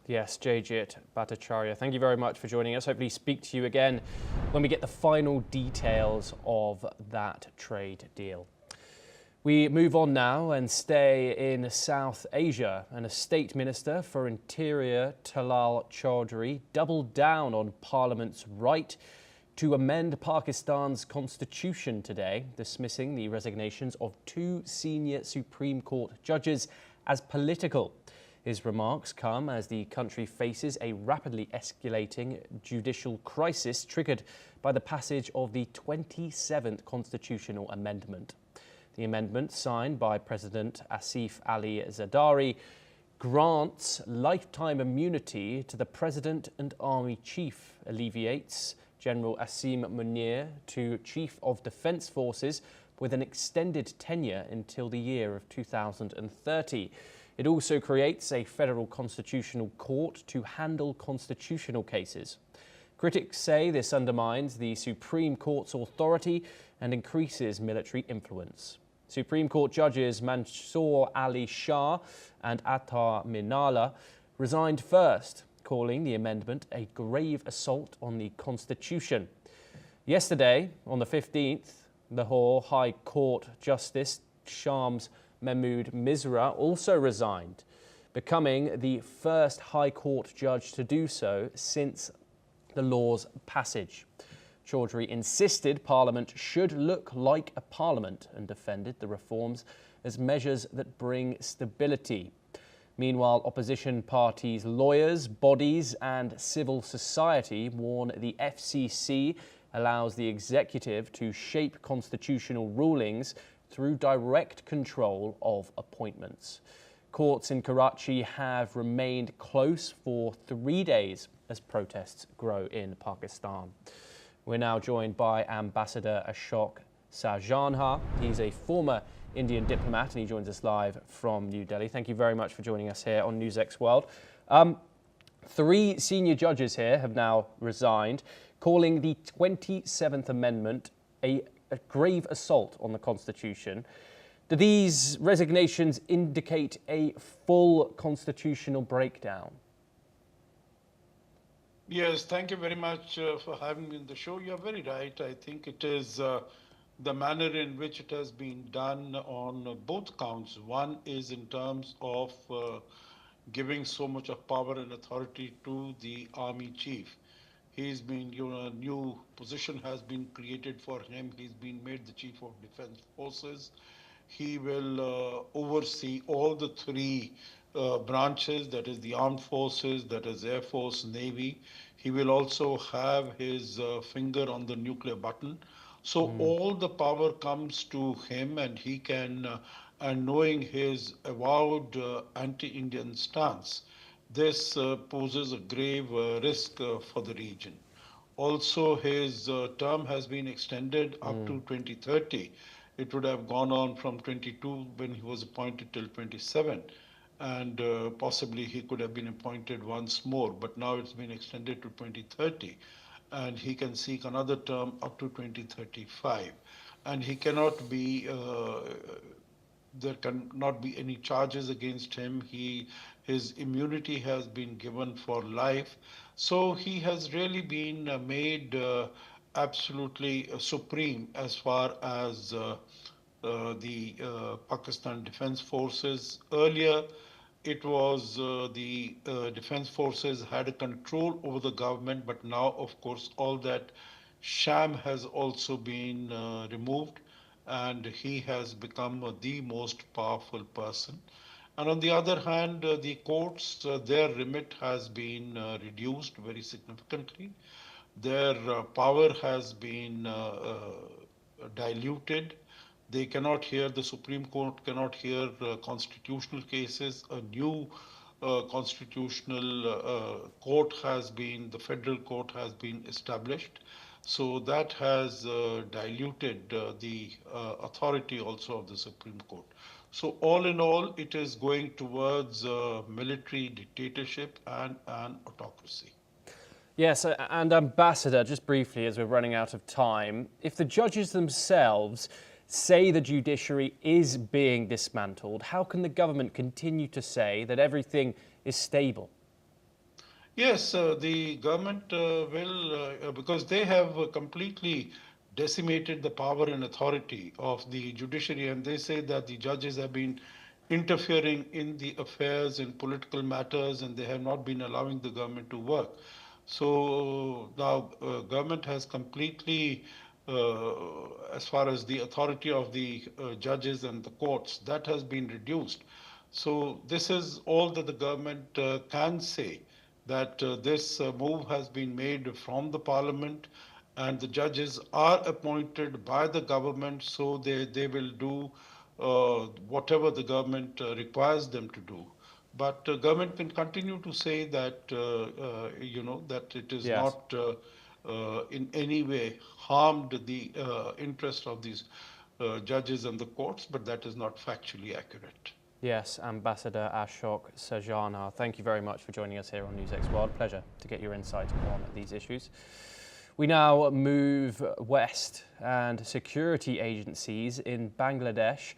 Yes, Jayjit Bhattacharya, thank you very much for joining us. Hopefully speak to you again when we get the final details of that trade deal. We move on now and stay in South Asia, and a State Minister for Interior, Talal Chaudhry, doubled down on Parliament's right to amend Pakistan's constitution today, dismissing the resignations of 2 senior Supreme Court judges as political. His remarks come as the country faces a rapidly escalating judicial crisis triggered by the passage of the 27th constitutional amendment. The amendment, signed by President Asif Ali Zardari, grants lifetime immunity to the President and Army Chief, alleviates General Asim Munir to Chief of Defence Forces with an extended tenure until the year of 2030. It also creates a federal constitutional court to handle constitutional cases. Critics say this undermines the Supreme Court's authority and increases military influence. Supreme Court judges Mansoor Ali Shah and Atta Minala resigned first, calling the amendment a grave assault on the Constitution. Yesterday, on the 15th, Lahore High Court Justice Shams Mahmood Misra also resigned, becoming the first High Court judge to do so since the law's passage. Chaudhry insisted Parliament should look like a parliament and defended the reforms as measures that bring stability. Meanwhile, opposition parties, lawyers, bodies and civil society warn the FCC allows the executive to shape constitutional rulings through direct control of appointments. Courts in Karachi have remained closed for 3 days as protests grow in Pakistan. We're now joined by Ambassador Ashok Sajanha. He's a former Indian diplomat and he joins us live from New Delhi. Thank you very much for joining us here on NewsX World. 3 senior judges here have now resigned, calling the 27th Amendment a grave assault on the Constitution. Do these resignations indicate a full constitutional breakdown? Yes, thank you very much for having me on the show. You're very right. I think it is the manner in which it has been done on both counts. One is in terms of giving so much of power and authority to the army chief. He's been, a new position has been created for him. He's been made the Chief of Defence Forces. He will oversee all the 3 branches, that is the Armed Forces, that is Air Force, Navy. He will also have his finger on the nuclear button. So all the power comes to him, and he can, and knowing his avowed anti-Indian stance, this poses a grave risk for the region. Also, his term has been extended up to 2030. It would have gone on from 22 when he was appointed till 27. And possibly he could have been appointed once more, but now it's been extended to 2030. And he can seek another term up to 2035. And he cannot be there cannot be any charges against him. His immunity has been given for life. So he has really been made absolutely supreme as far as the Pakistan Defence Forces. Earlier, it was the Defence Forces had a control over the government, but now, of course, all that sham has also been removed, and he has become the most powerful person. And on the other hand, the courts, their remit has been reduced very significantly. Their power has been diluted. They cannot hear, the Supreme Court cannot hear constitutional cases. A new constitutional court has been, the federal court has been established. So that has diluted the authority also of the Supreme Court. So all in all, it is going towards military dictatorship and an autocracy. Yes, and Ambassador, just briefly as we're running out of time, if the judges themselves say the judiciary is being dismantled, how can the government continue to say that everything is stable? Yes, the government will, because they have completely decimated the power and authority of the judiciary, and they say that the judges have been interfering in the affairs and political matters, and they have not been allowing the government to work. So now government has completely, as far as the authority of the judges and the courts, that has been reduced. So this is all that the government can say, that this move has been made from the parliament, and the judges are appointed by the government, so they will do whatever the government requires them to do. But government can continue to say that that it is Yes. not in any way harmed the interest of these judges and the courts, but that is not factually accurate. Yes, Ambassador Ashok Sajana, thank you very much for joining us here on NewsX World. Pleasure to get your insight on these issues. We now move west, and security agencies in Bangladesh